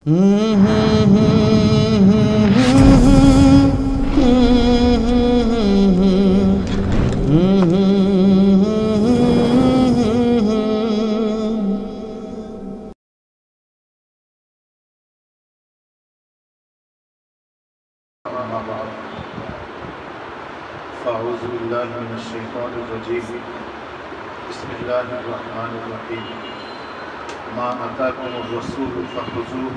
فأعوذ بالله من الشيطان الرجيم بسم الله الرحمن الرحيم ما أتاكم الرسول فخذوه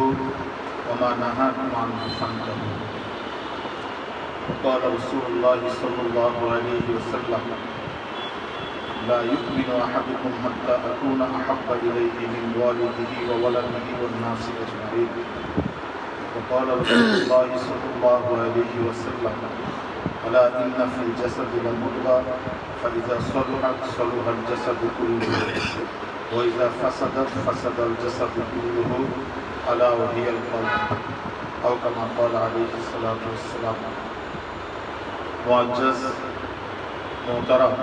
وما نهاكم عنه فانتهوا وقال رسول الله صلى الله عليه وسلم لا يؤمن أحدكم حتى أكون أحب إليه من والده وولده والناس أجمعين وقال رسول الله صلى الله عليه وسلم ألا إن في الجسد لمضغة فإذا صلحت صلح الجسد كله وإذا فسدت فسد الجسد كله ألا وهي القلب أو كما قال عليه الصلاة والسلام मुअज्जज़ मोहतरम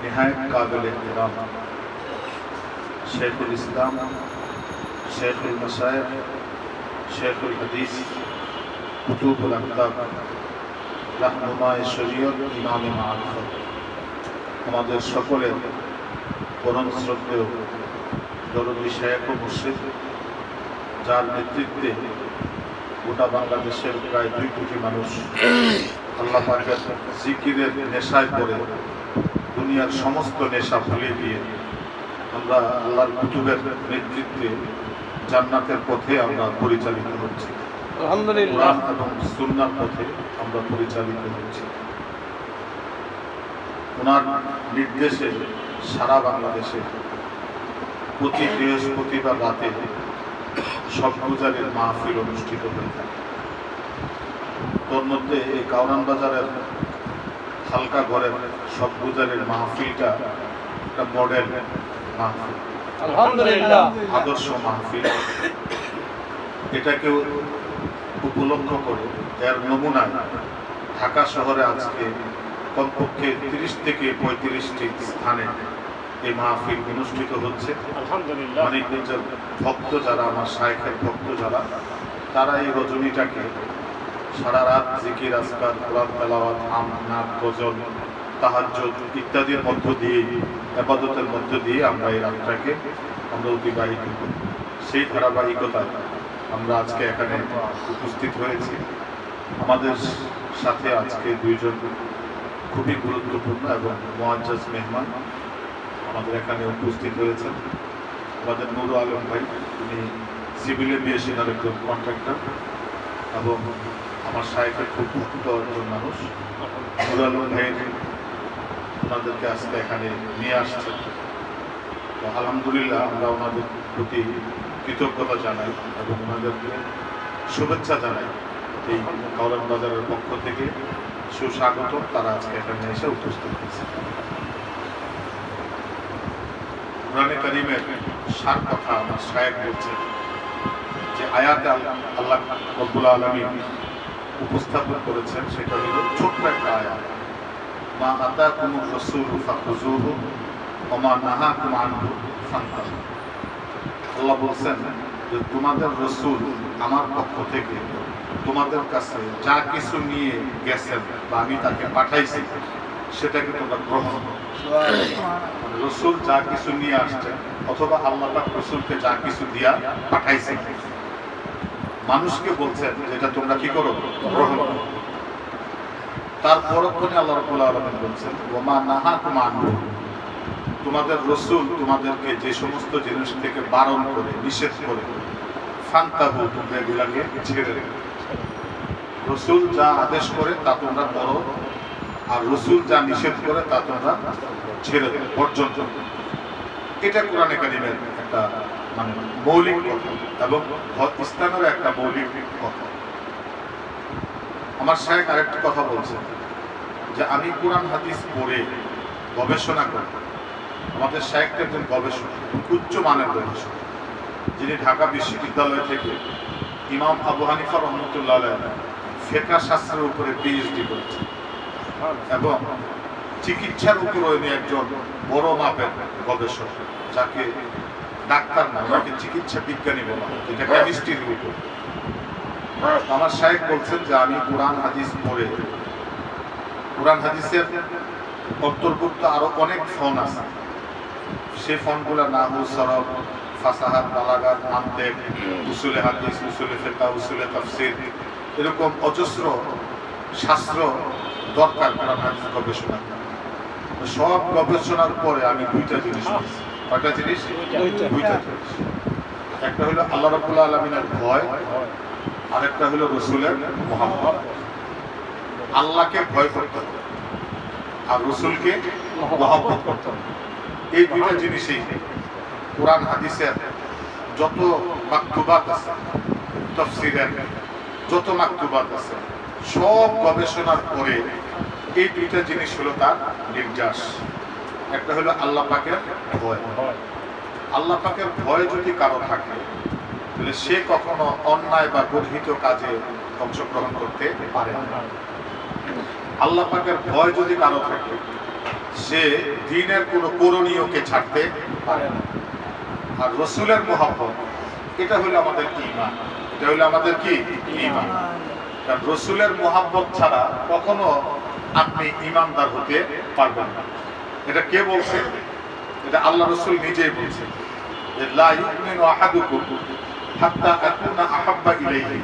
निहायत काबिल एहतराम शेखुल इस्लाम शेखुल मशाइख शेखुल हदीस कुतुबुल अक़ताब रहनुमाए शरीयत इमाम मारिफत हमारे सकलेर परम श्रद्धेय दरदी शेख ও মুর্শিদ যার নেতৃত্বে গোটা বাংলাদেশের প্রায় 2 কোটি মানুষ আল্লাহ পাকের জিকিরের নেশায় পড়ে দুনিয়ার সমস্ত নেশা ভুলে গিয়ে আমরা আল্লাহর কুতুবের নেতৃত্বে জান্নাতের পথে আমরা পরিচালিত হচ্ছি আলহামদুলিল্লাহ এবং সুন্নাহর পথে আমরা পরিচালিত হচ্ছি। ওনার নির্দেশে সারা বাংলাদেশে প্রতি বৃহস্পতিবার রাতে সব গুজারের মাহফিল অনুষ্ঠিত হয়ে থাকে। তোর মধ্যে এই কাউরান বাজারের হালকা ঘরের সব গুজারের মাহফিলটা একটা মডেল মাহফিল, আলহামদুলিল্লাহ আদর্শ মাহফিল। এটাকেও উপলক্ষ করে এর নমুনায় ঢাকা শহরে আজকে কমপক্ষে 30 থেকে 35টি স্থানে এই মাহফিল অনুষ্ঠিত হচ্ছে। আলহামদুলিল্লাহ মানিকগঞ্জের ভক্ত যারা, আমার শায়েখের ভক্ত যারা, তারা এই রজনীটাকে সারা রাত জিকির আজকার কোরআন তেলাওয়াত নাত গজল তাহাজ্জুদ ইত্যাদির মধ্য দিয়ে ইবাদতের মধ্য দিয়ে আমরা এই রাতটাকে আমরা অতিবাহিত করি। সেই ধারাবাহিকতায় আমরা আজকে এখানে উপস্থিত হয়েছি। আমাদের সাথে আজকে 2 জন খুবই গুরুত্বপূর্ণ এবং মুআজ্জাজ মেহমান আমাদের এখানে উপস্থিত হয়েছেন। আমাদের নুরুল আলম ভাই, উনি সিভিল এভিয়েশনের একজন কন্ট্রাক্টর এবং আমার শায়েখের খুব ভক্ত একজন মানুষ। নুরুল আলম ভাই ওনাদেরকে আজকে এখানে নিয়ে আসছেন। তো আলহামদুলিল্লাহ আমরা ওনাদের প্রতি কৃতজ্ঞতা জানাই এবং ওনাদেরকে শুভেচ্ছা জানাই। এই কাউরান বাজারের পক্ষ থেকে সুস্বাগত, তারা আজকে এখানে এসে উপস্থিত হয়েছে। কোরআনে কারীমের সার কথা আমার শায়েখ বলছেন যে আয়াতে আল্লাহ রব্বুল আলামিন উপস্থাপন করেছেন, সেটা হলো ছোট্ট একটা আয়াত, মা আতাকুমুর রাসূলু ফাখুযুহু ওয়া মা নাহাকুম আনহু ফান্তাহু। আল্লাহ বলছেন যে তোমাদের রাসূল আমার পক্ষ থেকে তোমাদের কাছে যা কিছু নিয়ে গেছেন বা আমি তাকে পাঠাইছি সেটাকে তোমরা গ্রহণ করো। রাসূল যা কিছু নিয়ে আসছেন অথবা আল্লাহ পাক রাসূলকে যা কিছু দিয়া পাঠাইছেন, মানুষকে বলছেন যে এটা তোমরা কি করো, গ্রহণ করো। তার পরক্ষণে আল্লাহ রাব্বুল আলামিন বলছেন ওয়া মা নাহাকুম আনহু, তোমাদের রাসূল তোমাদেরকে যে সমস্ত জিনিস থেকে বারণ করে নিষেধ করে ফান্তাহু, তোমরা এগুলাকে ছেড়ে দাও। রাসূল যা আদেশ করে তা তোমরা করো, আর রাসূল যা নিষেধ করে তা তোমরা ছেড়ে দাও, বর্জন করো। এটা কোরআনে কারীমের একটা মানে মৌলিক কথা এবং ইসলামের একটা মৌলিক কথা। আমার শায়েখ আরেকটা কথা বলছেন যে আমি কোরআন হাদিস পড়ে গবেষণা করি। আমাদের শায়েখ একজন গবেষক, উচ্চ মানের গবেষক, যিনি ঢাকা বিশ্ববিদ্যালয় থেকে ইমাম আবু হানিফা রহমতুল্লাহ আলাইহি ফিকহ শাস্ত্রের উপরে পিএইচডি করেছেন এবং চিকিৎসার উপরে উনি একজন বড় মাপের গবেষক, যাকে ডাক্তার না, ওনাকে চিকিৎসা বিজ্ঞানী বলা হয়, যেটা কেমিস্ট্রির উপর। আমার শায়েখ বলছেন যে আমি কোরআন হাদিস পড়ে, কোরআন হাদিসের অন্তর্ভুক্ত আরো অনেক ফোন আছে, সেই ফোনগুলো নাহু, সরফ, ফাসাহাত, বালাগাত, মানতিক, উসুলে হাদিস, উসুলে ফিকহ, উসুলে তাফসীর, এরকম অজস্র শাস্ত্র দরকার কোরআন হাদিস গবেষণা। সব গবেষণার পরে আমি দুইটা জিনিস পেয়েছি। কয়টা জিনিস? দুইটা জিনিস। একটা হলো আল্লাহ রাব্বুল আলামিনের ভয়, আর একটা হলো রাসূলের মুহাব্বত। আল্লাহকে ভয় করতে হবে আর রাসূলকে মুহাব্বত করতে হবে। এই দুইটা জিনিসই কোরআন হাদিসের যত মাকতুবাত আছে, তাফসীরের যত মাকতুবাত আছে, সব গবেষণার পরে এই দুইটা জিনিস হলো তার নির্যাস। একটা হলো আল্লাহ পাকের ভয়। আল্লাহ পাকের ভয় যদি কারো থাকে তাহলে সে কখনো অন্যায় বা গর্হিত কাজে অংশগ্রহণ করতে পারে না। আল্লাহ পাকের ভয় যদি কারো থাকে সে দ্বীনের কোনো করণীয়কে ছাড়তে পারে না। আর রাসূলের মুহাব্বত, এটা হলো আমাদের ঈমান। এটা হলো আমাদের কি? ঈমান। কারণ রাসূলের মুহাব্বত ছাড়া কখনো আপনি ঈমানদার হতে পারবেন না। এটা কে বলছে? এটা আল্লাহ রাসূল নিজেই বলছেন যে লা ইউমিনু আহাদুকুম হাত্তা আকুনা আহাব্বা ইলাইহি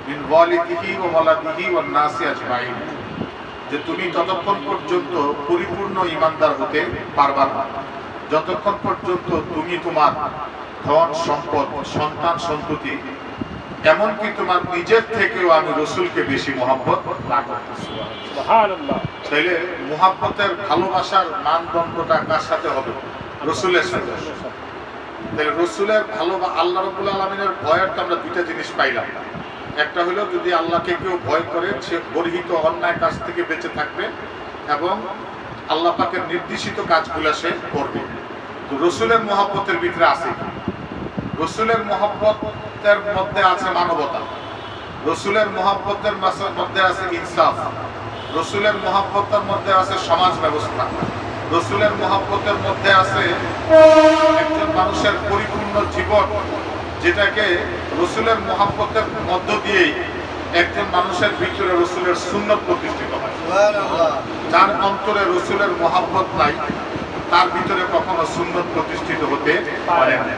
মিন ওয়ালিদিহি ওয়া ওয়ালাদিহি ওয়ান নাসি আজমাইন, যে তুমি ততক্ষণ পর্যন্ত পরিপূর্ণ ঈমানদার হতে পারবা না যতক্ষণ পর্যন্ত তুমি তোমার ধন সম্পদ, সন্তান সন্ততি, এমনকি তোমার নিজের থেকেও আমি রাসূলকে বেশি মুহাব্বত না করতে। সুবহানাল্লাহ। তাহলে মুহাব্বতের ভালোবাসার মানদণ্ডটা কার সাথে হবে? রাসূলের সাথে। তাহলে রাসূলের ভালোবাসা, আল্লাহ রাব্বুল আলামিনের ভয়ের তো আমরা দুইটা জিনিস পাইলাম। একটা হলো যদি আল্লাহকে কেউ ভয় করে সে গর্হিত অন্যায় কাজ থেকে বেঁচে থাকবে এবং আল্লাহ পাকের নির্দেশিত কাজগুলো সে করবে। তো রাসূলের মুহাব্বতের ভিতরে আছে, রাসূলের মুহাব্বতের মধ্যে আছে মানবতা, রাসূলের মুহাব্বতের মধ্যে আছে ইনসাফ, রাসূলের মুহাব্বতের মধ্যে আছে সমাজ ব্যবস্থা, রাসূলের মুহাব্বতের মধ্যে আছে একজন মানুষের পরিপূর্ণ জীবন, যেটাকে রাসূলের মুহাব্বতের মধ্য দিয়েই একজন মানুষের ভিতরে রাসূলের সুন্নাত প্রতিষ্ঠিত হয়। সুবহানাল্লাহ। যার অন্তরে রাসূলের মুহাব্বত নাই তার ভিতরে কখনো সুন্নাত প্রতিষ্ঠিত হতে পারে না।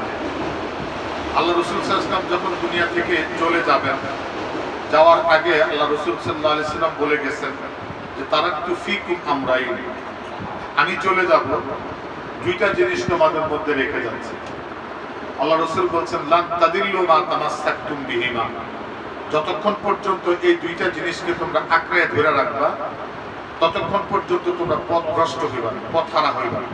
আল্লাহ রাসূল সাল্লাল্লাহু আলাইহি ওয়াসাল্লাম যখন দুনিয়া থেকে চলে যাবেন, যাওয়ার আগে আল্লাহ রাসূল সাল্লাল্লাহু আলাইহি ওয়াসাল্লাম বলে গেছেন যে তারাকতু ফীকুম আমরাইন, আমি চলে যাব, দুইটা জিনিস তোমাদের মধ্যে রেখে যাচ্ছি। আল্লাহ রাসূল বলেন লান তাদিল্লু মা তামাসসাকতুম বিহিমা, যতক্ষণ পর্যন্ত এই দুইটা জিনিসকে তোমরা আঁকড়ে ধরে রাখবা ততক্ষণ পর্যন্ত তোমরা পথভ্রষ্ট হইবা না, পথহারা হইবা না।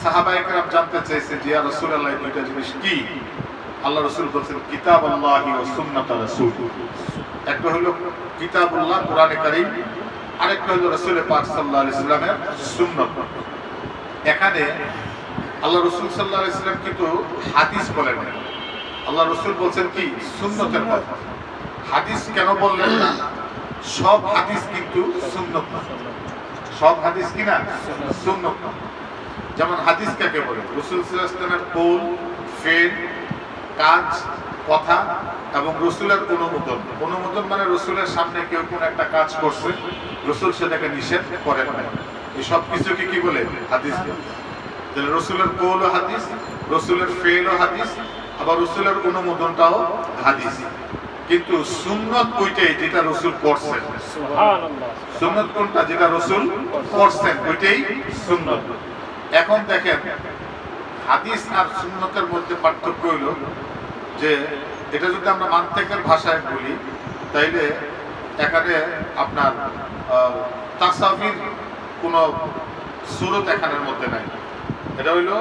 সাহাবায়ে কেরাম জানতে চাইছে যে ইয়া রাসূলুল্লাহ, এই দুইটা জিনিস কি? আল্লাহ রাসূল বলেন কিতাবুল্লাহি ওয়া সুন্নাতুর রাসূল। একটা হলো কিতাবুল্লাহ কোরআনে কারীম, আরেকটা হলো রাসূল পাক সাল্লাল্লাহু আলাইহি ওয়াসাল্লামের সুন্নাত। এখানে আল্লাহ রাসূল সাল্লাল্লাহু আলাইহি ওয়াসাল্লাম কিন্তু হাদিস বলেন না, আল্লাহ রাসূল বলেন কি সুন্নতের কথা। হাদিস কেন বললেন না? সব হাদিস কিন্তু সুন্নাত না, সব হাদিস কি না? সুন্নাত না। যেমন হাদিস কাকে বলে? রাসূল সাল্লাল্লাহু আলাইহি ওয়াসাল্লামের কওল, ফেল, কাজ, কথা এবং রাসূলের অনুমোদন। অনুমোদন মানে রাসূলের সামনে কেউ কোন একটা কাজ করছে, রাসূল সেটাকে নিষেধ করেন না, এই সব কিছুকে কি বলে? হাদিস বলে। তাহলে রাসূলের কওল হাদিস, রাসূলের ফেল হাদিস, আবার রাসূলের অনুমোদনটাও হাদিস। কিন্তু সুন্নাত ওইটাই যেটা রাসূল করছেন। সুবহানাল্লাহ। সুন্নাত কোনটা? যেটা রাসূল করছেন ওইটাই সুন্নাত। এখন দেখেন হাদিস আর সুন্নাতের মধ্যে পার্থক্য হলো যে এটা যদি আমরা মানতিকের ভাষায় বলি তাইলে এখানে আপনার তাসাবির কোনো সুরত এখানের মধ্যে নাই। এটা হইল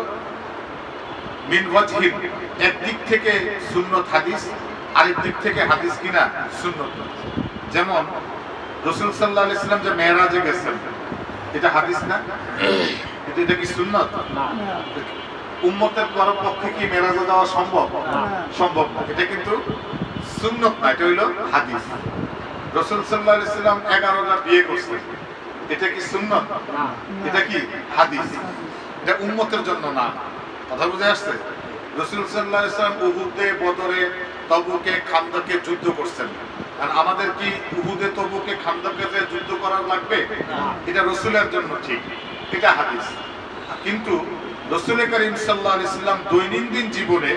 মিন ওয়াজহিন, একদিক থেকে সুন্নাত হাদিস, আরেক দিক থেকে হাদিস কিনা সুন্নাত। যেমন রাসূল সাল্লাল্লাহু আলাইহি ওয়াসাল্লাম যে মেরাজে গেছেন, এটা হাদিস না? এটা কি সুন্নাত? না। উম্মতের কারো পক্ষে কি মেরাজে যাওয়া সম্ভব? সম্ভব না। এটা কিন্তু সুন্নাত না, এটা হইল হাদিস। রাসূল সাল্লাল্লাহু আলাইহি ওয়াসাল্লাম 11টা বিয়ে করছেন, এটা কি সুন্নাত? না। এটা কি হাদিস? এটা উম্মতের জন্য না। কথা বুঝে আসছে? রাসূল সাল্লাল্লাহু আলাইহি ওয়াসাল্লাম উহুদে, বদরে, তবুকে, খান্দকে যুদ্ধ করছেন। আর আমাদের কি উহুদে, তবুকে, খান্দকে যে যুদ্ধ করার লাগবে? এটা রাসূলের জন্য ঠিক, এটা হাদিস। কিন্তু রাসূল করিম সাল্লাল্লাহু আলাইহি ওয়াসাল্লাম দৈনন্দিন জীবনে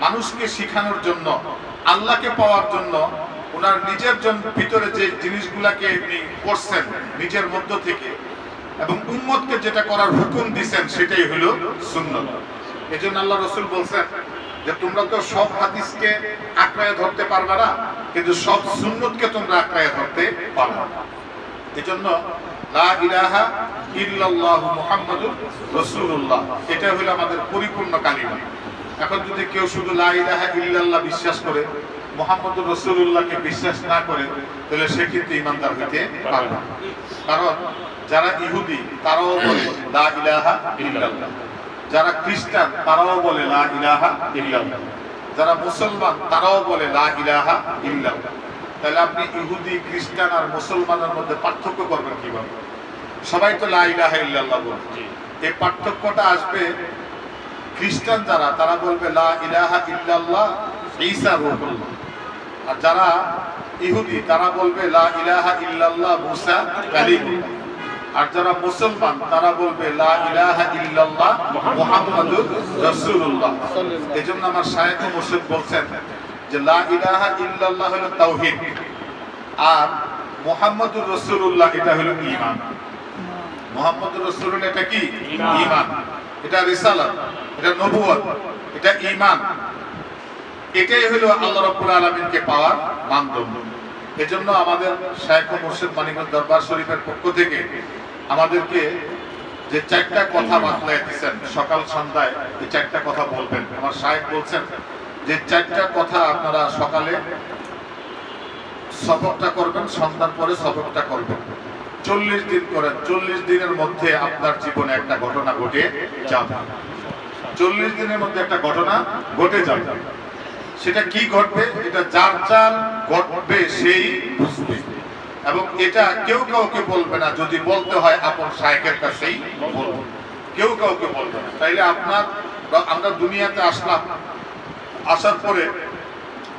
মানুষকে শেখানোর জন্য, আল্লাহকে পাওয়ার জন্য ওনার নিজের জন্য ভিতরে যে জিনিসগুলাকে উনি করছেন নিজের মধ্য থেকে, এবং উম্মতকে যেটা করার হুকুম দিয়েছেন সেটাই হলো সুন্নাত। এজন্য আল্লাহ রাসূল বলছেন যে তোমরা তো সব হাদিসকে আঁকড়ায় ধরতে পারবে না, কিন্তু সব সুন্নতকে তোমরা আঁকড়ায় ধরতে পারবে। এজন্য লা ইলাহা ইল্লাল্লাহ মুহাম্মাদুর রাসূলুল্লাহ, এটা হলো আমাদের পরিপূর্ণ কালিমা। এখন যদি কেউ শুধু লা ইলাহা ইল্লাল্লাহ বিশ্বাস করে, মুহাম্মাদুর রাসূলুল্লাহকে বিশ্বাস না করে, তাহলে সে কিন্তু ঈমানদার হতে পারবে না। কারণ যারা ইহুদি তারাও বলে লা ইলাহা ইল্লাল্লাহ, যারা খ্রিস্টান তারাও বলে লা ইলাহা ইল্লাল্লাহ, যারা মুসলমান তারাও বলে লা ইলাহা ইল্লাল্লাহ। তাহলে আপনি ইহুদি, খ্রিস্টান আর মুসলমানের মধ্যে পার্থক্য করবেন কিভাবে? সবাই তো লা ইলাহা ইল্লাল্লাহ বলে। এই পার্থক্যটা আসবে খ্রিস্টান যারা, তারা বলবে লা ইলাহা ইল্লাল্লাহ ঈসা রূহুল্লাহ, আর যারা ইহুদি তারা বলবে লা ইলাহা ইল্লাল্লাহ মুসা কালিমুল্লাহ, আর যারা মুসলমান তারা বলবে লা ইলাহা ইল্লাল্লাহ মুহাম্মাদুর রাসূলুল্লাহ। এজন্য আমার শায়েখ ও মুর্শিদ বলছেন যে লা ইলাহা ইল্লাল্লাহ হলো তাওহীদ, আর মুহাম্মাদুর রাসূলুল্লাহ এটা হলো ঈমান। মুহাম্মাদুর রাসূলুল্লাহ এটা কি? ঈমান। এটা রিসালাত, এটা নবুয়ত, এটা ঈমান। এটাই হলো আল্লাহ রাব্বুল আলামিনকে পাওয়ার মানদণ্ড। এজন্য আমাদের শায়েখ ও মুর্শিদ মানিকগঞ্জ দরবার শরীফের পক্ষ থেকে আমাদেরকে যে 4টা কথা বাতলায় দিয়েছেন, সকাল সন্ধ্যায় এই 4টা কথা বলবেন। আমার শায়েখ বলছেন যে 4টা কথা আপনারা সকালে সবকটা করবেন, সন্ধ্যার পরে সবকটা করবেন। 40 দিন করেন, 40 দিনের মধ্যে আপনার জীবনে একটা ঘটনা ঘটে যাবে। 40 দিনের মধ্যে একটা ঘটনা ঘটে যাবে। সেটা কি ঘটবে? এটা যার যার ঘটবে সেই বুঝবে, এবং এটা কেউ কাউকে বলবে না। যদি বলতে হয় আপন শায়েখের কাছেই বলবে, কেউ কাউকে বলবে না। তাইলে আমরা দুনিয়াতে আসলাম, আসার পরে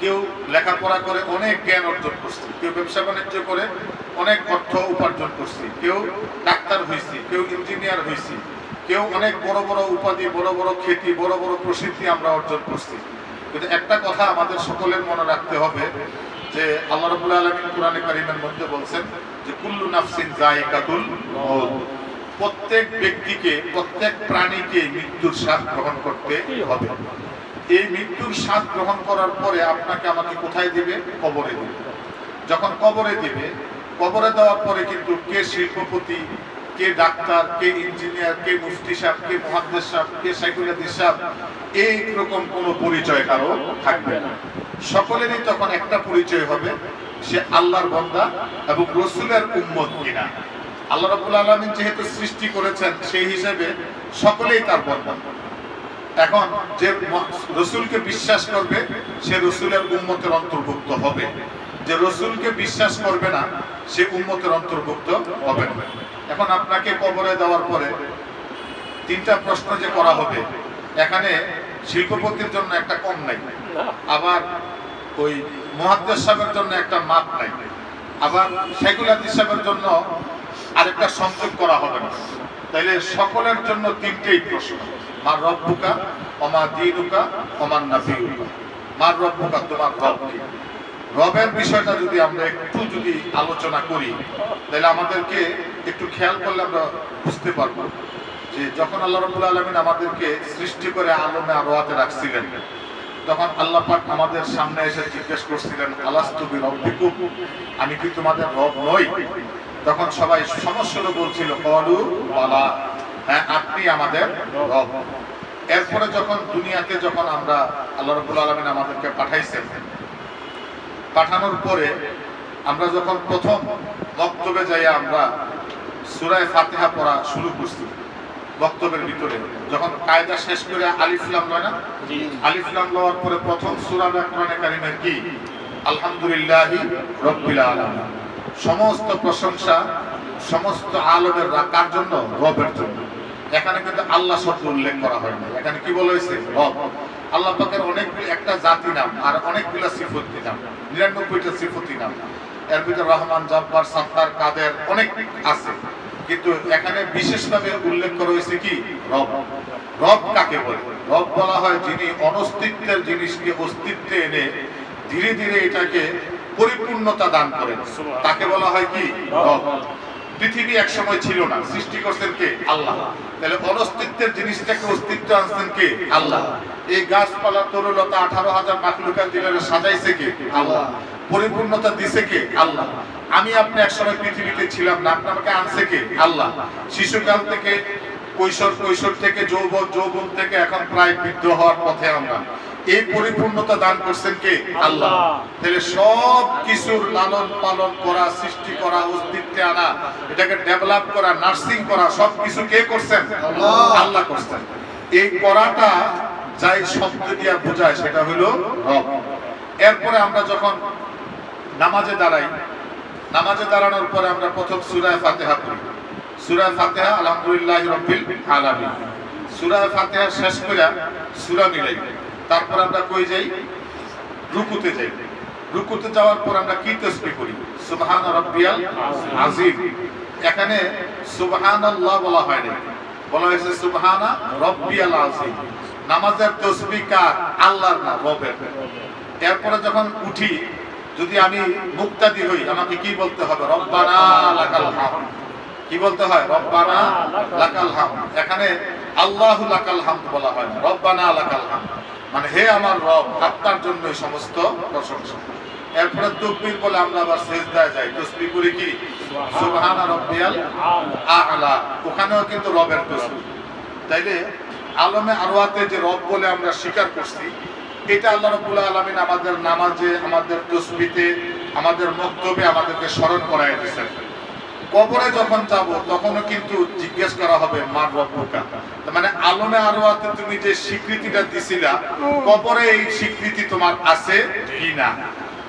কেউ লেখাপড়া করে অনেক জ্ঞান অর্জন করছি, কেউ ব্যবসা বাণিজ্য করে অনেক অর্থ উপার্জন করছি, কেউ ডাক্তার হয়েছি, কেউ ইঞ্জিনিয়ার হয়েছি, কেউ অনেক বড় বড় উপাধি, বড় বড় খ্যাতি, বড় বড় প্রসিদ্ধি আমরা অর্জন করছি। কিন্তু একটা কথা আমাদের সকলের মনে রাখতে হবে যে আল্লাহ রাব্বুল আলামিন কোরআনে কারীমের মধ্যে বলছেন যে কুল্লু নাফসিন যায়িকাতুল মউত, প্রত্যেক ব্যক্তিকে, প্রত্যেক প্রাণীকে মৃত্যুর স্বাদ গ্রহণ করতে হবে। এই মৃত্যুর স্বাদ গ্রহণ করার পরে আপনাকে আমাকে কোথায় দিবে? কবরে দিবে। যখন কবরে দিবে, কবরে দেওয়ার পরে কিন্তু কে শিল্পপতি, কে ডাক্তার, কে ইঞ্জিনিয়ার, কে মুফতি সাহেব, কে মুহাদ্দিস সাহেব, কে শাইখুল হাদিস সাহেব, এই রকম কোনো পরিচয় কারো থাকবে না। সকলেরই তখন একটা পরিচয় হবে, সে আল্লাহর বান্দা এবং রাসূলের উম্মত কিনা। আল্লাহ রাব্বুল আলামিন যেহেতু সৃষ্টি করেছেন, সেই হিসেবে সকলেই তার বান্দা। এখন যে রাসূলকে বিশ্বাস করবে সে রাসূলের উম্মতের অন্তর্ভুক্ত হবে, যে রাসূলকে বিশ্বাস করবে না সে উম্মতের অন্তর্ভুক্ত হবে না। এখন আপনাকে কবরে দেওয়ার পরে 3টা প্রশ্ন যে করা হবে, এখানে শিল্পপতির জন্য একটা কম নাই, আবার ওই মুহাদ্দিস সাহেবের জন্য একটা মাপ নাই, আবার শাইখুল হাদিস সাহেবের জন্য আরেকটা সংযোগ করা হবে না। তাইলে সকলের জন্য 3টেই প্রশ্ন। মার রব্বুকা ওমা দীনুকা ওমান নাবিয়ুকা। মার রব্বুকা, তোমার রব কি? রবের বিষয়টা যদি আমরা একটু যদি আলোচনা করি, তাহলে আমাদেরকে একটু খেয়াল করলে আমরা বুঝতে পারবো যে যখন আল্লাহ রাব্বুল আলামিন আমাদেরকে সৃষ্টি করে আলমে আরওয়াতে রাখছিলেন, তখন আল্লাহ পাক আমাদের সামনে এসে জিজ্ঞেস করছিলেন আলাস্তু বিরব্বিকুম, আমি কি তোমাদের রব নই? তখন সবাই সমস্যাটা বলছিল ক্বালু বালা, হ্যাঁ আপনি আমাদের রব। এরপরে যখন দুনিয়াতে যখন আমরা আল্লাহ রাব্বুল আলামিন আমাদেরকে পাঠাইছেন, পাঠানোর পরে আমরা যখন প্রথম বক্তব্যে যাই আমরা সূরা ফাতিহা পড়া শুরু করছি, বক্তব্যের ভিতরে যখন কায়দা শেষ করে আলিফ লাম লয় না, আলিফ লাম লওয়ার পরে প্রথম সূরা কোরআনে কারীমের কি? আলহামদুলিল্লাহি রাব্বিল আলামিন। সমস্ত প্রশংসা সমস্ত আলমের কার জন্য? রবের জন্য। এখানে কিন্তু আল্লাহ শব্দ উল্লেখ করা হয়নি, এখানে কি বলা হয়েছে? রব। আল্লাহ পাকের অনেকগুলো একটা জাতি নাম আর অনেকগুলো সিফতি নাম, 99টা সিফতি নাম। এর ভিতরে রহমান, জব্বার, সত্তার, কাদের অনেক আছে, কিন্তু এখানে বিশেষভাবে উল্লেখ করা হয়েছে কি রব। রব কাকে বলে? রব বলা হয় যিনি অনস্তিত্বের জিনিসকে অস্তিত্বে এনে ধীরে ধীরে এটাকে পরিপূর্ণতা দান করেন, তাকে বলা হয় কি রব। পৃথিবী এক সময় ছিল না, সৃষ্টি করছেন কে? আল্লাহ। তাহলে অনস্তিত্বের জিনিসটাকে অস্তিত্ব আনছেন কে? আল্লাহ। এই গাছপালা, তরুলতা, 18,000 মাখলুকাত দিলের সাজাইছে কে? আল্লাহ। পরিপূর্ণতা দিছে কে? আল্লাহ। আমি আপনি এক সময় পৃথিবীতে ছিলাম না, আপনাকে আনছে কে? আল্লাহ। শিশুকাল থেকে কৈশোর, কৈশোর থেকে যৌবন, যৌবন থেকে এখন প্রায় বৃদ্ধ হওয়ার পথে আমরা, এই পরিপূর্ণতা দান করছেন কে? আল্লাহ। তাহলে সব কিছুর লালন পালন করা, সৃষ্টি করা, অস্তিত্বে আনা, এটাকে ডেভেলপ করা, নার্সিং করা, সব কিছু কে করছেন? আল্লাহ করছেন। এই করাটা যাই শব্দ দিয়ে বোঝায় সেটা হলো রব। এরপরে আমরা যখন নামাজে দাঁড়াই, নামাজে দাঁড়ানোর পরে আমরা প্রথম সূরা ফাতিহা পড়ি। সূরা ফাতিহা আলহামদুলিল্লাহি রাব্বিল আলামিন। সূরা ফাতিহা শেষ করে সূরা মিলাই, তারপর আমরা কই যাই? রুকুতে যাই। রুকুতে যাওয়ার পর আমরা কি তাসবিহ করি? সুবহান রাব্বিয়াল আযীম। এখানে সুবহানাল্লাহ বলা হয় না, বলা হয়েছে সুবহানা রাব্বিয়াল আযীম। নামাজের তাসবিহ কার? আল্লাহর না, রবের। এরপরে যখন উঠি, যদি আমি মুক্তাদি হই, আমাকে কি বলতে হবে? রব্বানা লাকাল হামদ। কি বলতে হয়? রব্বানা লাকাল হামদ। এখানে আল্লাহু লাকাল হামদ বলা হয় না, রব্বানা লাকাল হামদ, মানে হে আমার রব, আপনার জন্যই সমস্ত প্রশংসা। এরপরে তাকবীর বলে আমরা আবার সিজদায় যাই, তাসবিহ করি কি? সুবহানা রাব্বিয়াল আ'লা। ওখানেও কিন্তু রবের তাসবিহ। তাইলে আলমে আরওয়াতে যে রব বলে আমরা স্বীকার করছি, এটা আল্লাহ রাব্বুল আলামিন আমাদের নামাজে, আমাদের তাসবিহতে, আমাদের মক্তবে আমাদেরকে স্মরণ করায় দিয়েছেন। কবরে যখন যাব তখনও কিন্তু জিজ্ঞেস করা হবে মার রব্বুকা, মানে আলমে আরওয়াতে তুমি যে স্বীকৃতিটা দিছিলা, কবরে এই স্বীকৃতি তোমার আছে কিনা,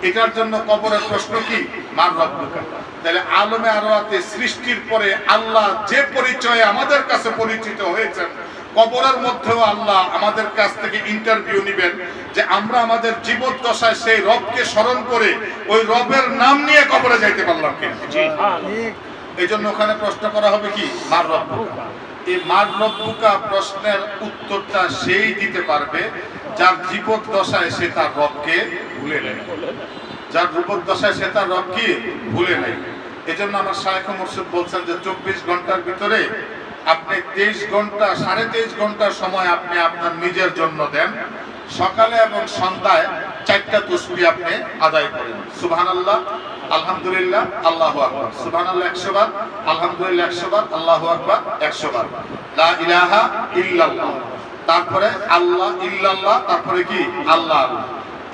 এটার জন্য কবরের প্রশ্ন কি? মার রব্বুকা। তাহলে আলমে আরওয়াতে সৃষ্টির পরে আল্লাহ যে পরিচয়ে আমাদের কাছে পরিচিত হয়েছেন, কবরের মধ্যেও আল্লাহ আমাদের কাছ থেকে ইন্টারভিউ নেবেন যে আমরা আমাদের জীবদ্দশায় সেই রবকে স্মরণ করে ওই রবের নাম নিয়ে কবরে যাইতে পারলাম কিনা। এই জন্য ওখানে প্রশ্ন করা হবে কি? মার রব্বুকা। এই মার রব্বুকা প্রশ্নের উত্তরটা সেই দিতে পারবে যার জীবদ্দশায় সে তার রবকে ভুলে নেয়, যার জীবদ্দশায় সে তার রবকে ভুলে নেয়। এই জন্য আমার শায়খ মুর্শিদ বলছেন যে 24 ঘন্টার ভিতরে আপনি 23 ঘন্টা, 23.5 ঘন্টা সময় আপনি আপনার নিজের জন্য দেন। সকালে এবং সন্ধ্যায় 4টা তাসবিহ আপনি আদায় করেন। সুবহানাল্লাহ, আলহামদুলিল্লাহ, আল্লাহু আকবার। সুবহানাল্লাহ 100 বার, আলহামদুলিল্লাহ 100 বার, আল্লাহু আকবার 100 বার, লা ইলাহা ইল্লাল্লাহ, তারপরে আল্লাহ ইল্লাল্লাহ, তারপরে কি? আল্লাহ।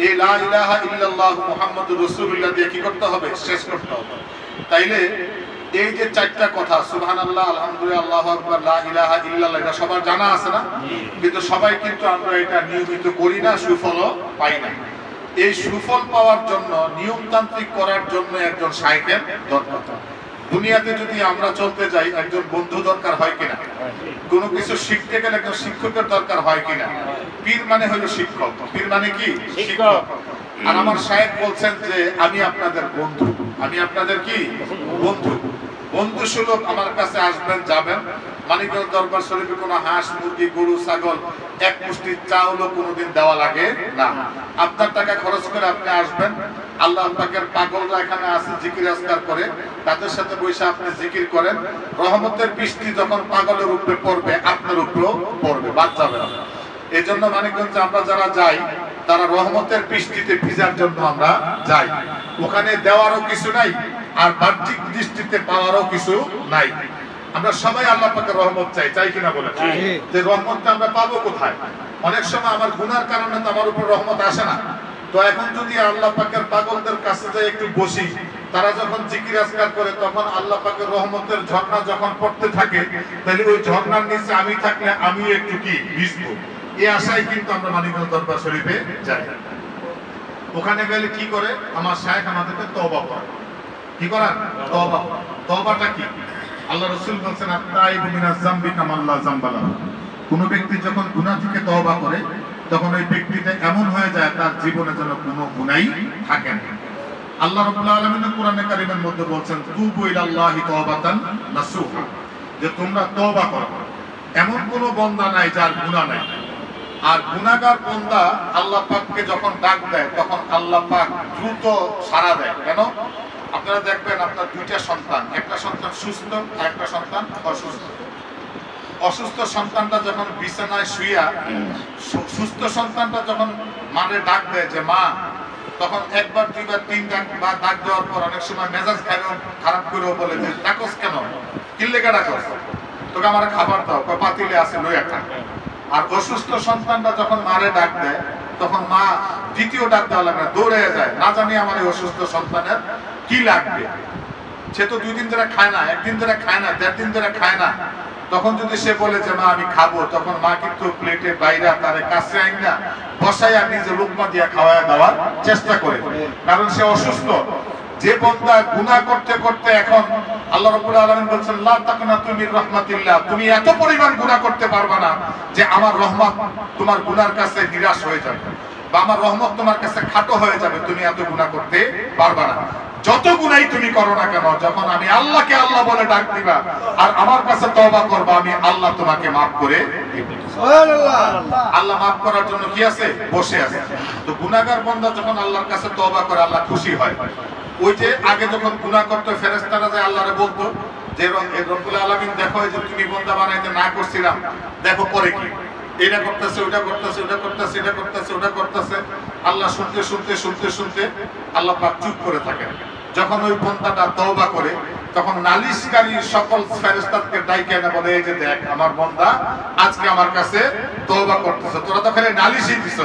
এই লা ইলাহা ইল্লাল্লাহ মুহাম্মাদুর রাসূলুল্লাহ দিয়ে কি করতে হবে? শেষ করতে হবে। তাইলে এই যে 4টা কথা, সুবহানাল্লাহ, আলহামদুলিল্লাহ, আল্লাহু আকবার, লা ইলাহা ইল্লাল্লাহ, এটা সবার জানা আছে না? কিন্তু সবাই কিন্তু আমরা এটা নিয়মিত করি না, সুফলও পাই না। এই সুফল পাওয়ার জন্য, নিয়মতান্ত্রিক করার জন্য একজন শায়খের দরকার। দুনিয়াতে যদি আমরা চলতে যাই, একজন বন্ধু দরকার হয় কিনা? কোনো কিছু শিখতে গেলে একজন শিক্ষকের দরকার হয় কিনা? পীর মানে হলো শিক্ষক। পীর মানে কি? শিক্ষক। আর আমার শায়খ বলছেন যে আমি আপনাদের বন্ধু, আমি আপনাদের কি? বন্ধু। বন্ধু সুলভ আমার কাছে আসবেন, যাবেন। মানিকগঞ্জ দরবার শরীফে কোনো হাঁস, মুরগি, গরু, ছাগল, এক মুষ্টি চাউলও কোনোদিন দেওয়া লাগে না। আপনার টাকা খরচ করে আপনি আসবেন। আল্লাহ পাকের পাগলরা এখানে আছে, জিকির আজকার করে, তাদের সাথে বসে আপনি জিকির করেন। রহমতের বৃষ্টি যখন পাগলের উপরে পড়বে, আপনার উপরেও পড়বে, বাদ যাবে না। এই জন্য মানিকগঞ্জে আমরা যারা যাই, তারা রহমতের বৃষ্টিতে ভিজার জন্য আমরা যাই। ওখানে দেওয়ারও কিছু নাই, আর বাহ্যিক দৃষ্টিতে পাওয়ারও কিছু নাই। আমরা সবাই আল্লাহ পাকের রহমত চাই, চাই কিনা বলেন? যে রহমতটা আমরা পাবো কোথায়? অনেক সময় আমার গুনার কারণে তো আমার উপর রহমত আসে না। তো এখন যদি আল্লাহ পাকের পাগলদের কাছে যাই একটু বসি, তারা যখন জিকির আজকার করে, তখন আল্লাহ পাকের রহমতের ঝর্ণা যখন পড়তে থাকে, তাহলে ওই ঝর্ণার নিচে আমি থাকলে আমিও একটু কি ভিজবো, এই আশায় কিন্তু আমরা মানিকগঞ্জ দরবার শরীফে যাই। ওখানে গেলে কি করে? আমার শায়খ আমাদেরকে তওবা করায়। কি করান? তওবা। তওবাটা কি? আল্লাহ রাসূল বলেছেন, আত-তাইবু মিনাজ যামবি কামাল্লা যামবা লাহু। কোন ব্যক্তি যখন গুনাহ থেকে তওবা করে, তখন ওই ব্যক্তিটা এমন হয়ে যায় তার জীবনে যেন কোনো গুনাই থাকে না। আল্লাহ রাব্বুল আলামিন কোরআনে কারীমের মধ্যে বলছেন তুবু ইলাল্লাহি তাওবাতান নাসুহা, যে তোমরা তওবা করো। এমন কোনো বান্দা নাই যার গুনাহ নাই। আর গুনাহগার বান্দা আল্লাহ পাককে যখন ডাক দেয় তখন আল্লাহ পাক দ্রুত সাড়া দেয়। কেন? আপনারা দেখবেন আপনার দুইটা সন্তান, একটা সন্তান সুস্থ আর একটা সন্তান অসুস্থ। অসুস্থ সন্তানটা যখন বিছানায় শুইয়া সুস্থ সন্তানটা যখন মাকে ডাক দেয় যে মা, তখন একবার দুইবার তিন ডাক ডাক দেওয়ার পর অনেক সময় মেজাজ খারাপ করেও বলে যে ডাকস কেন, কিল্লেকা ডাকস, তোকে আমার খাবার দাও, পাতিলে আছে লইয়া খা। আর অসুস্থ সন্তানটা যখন মারে ডাক দেয় তখন মা দ্বিতীয় ডাক দেওয়া লাগে না, দৌড়ে যায়, না জানি আমার এই অসুস্থ সন্তানের কি লাগবে। সে তো 2 দিন ধরে খায় না, 1 দিন ধরে খায় না, 1.5 দিন ধরে খায় না। তখন যদি সে বলে যে মা আমি খাবো, তখন মা কিন্তু প্লেটে বাইরে তারে কাছে আইনা বসাইয়া নিজে লোকমা দিয়া খাওয়ায় দেওয়ার চেষ্টা করে, কারণ সে অসুস্থ। যে বান্দা গুনাহ করতে করতে এখন আল্লাহ রাব্বুল আলামিন বলেন লা তাকনাতু মির রাহমাতিল্লাহ, তুমি এত পরিমাণ গুনাহ করতে পারবা না যে আমার রহমত তোমার গুনার কাছে নিরাশ হয়ে যাবে, বা আমার রহমত তোমার কাছে খাটো হয়ে যাবে, তুমি এত গুনাহ করতে পারবা না। যত গুনাই তুমি করো না কেন, যখন আমি আল্লাহকে আল্লাহ বলে ডাক দিবা আর আমার কাছে তওবা করবা, আমি আল্লাহ তোমাকে maaf করে দেব। সুবহানাল্লাহ। আল্লাহ maaf করার জন্য কি আছে? বসে আছে। তো গুনাহগার বান্দা যখন আল্লাহর কাছে তওবা করে আল্লাহ খুশি হয়। ওই যে আগে যখন গুনাহ করতে ফেরেশতারা যায় আল্লাহরে বলতো যে রব্বুল আলামিন দেখো যে তুমি বান্দা বানাইতে না করছিলাম, দেখো পরে কি, এটা করতেছে, ওটা করতেছে, ওটা করতেছে, এটা করতেছে, ওটা করতেছে। আল্লাহ শুনতে শুনতে শুনতে শুনতে আল্লাহ পাক চুপ করে থাকেন। যখন ওই বান্দাটা তওবা করে তখন নালিশকারী সকল ফেরেশতাকে ডাইকে এনে বলে এই যে দেখ আমার বান্দা আজকে আমার কাছে তওবা করতেছে, তোরা তো খালি নালিশই দিছ,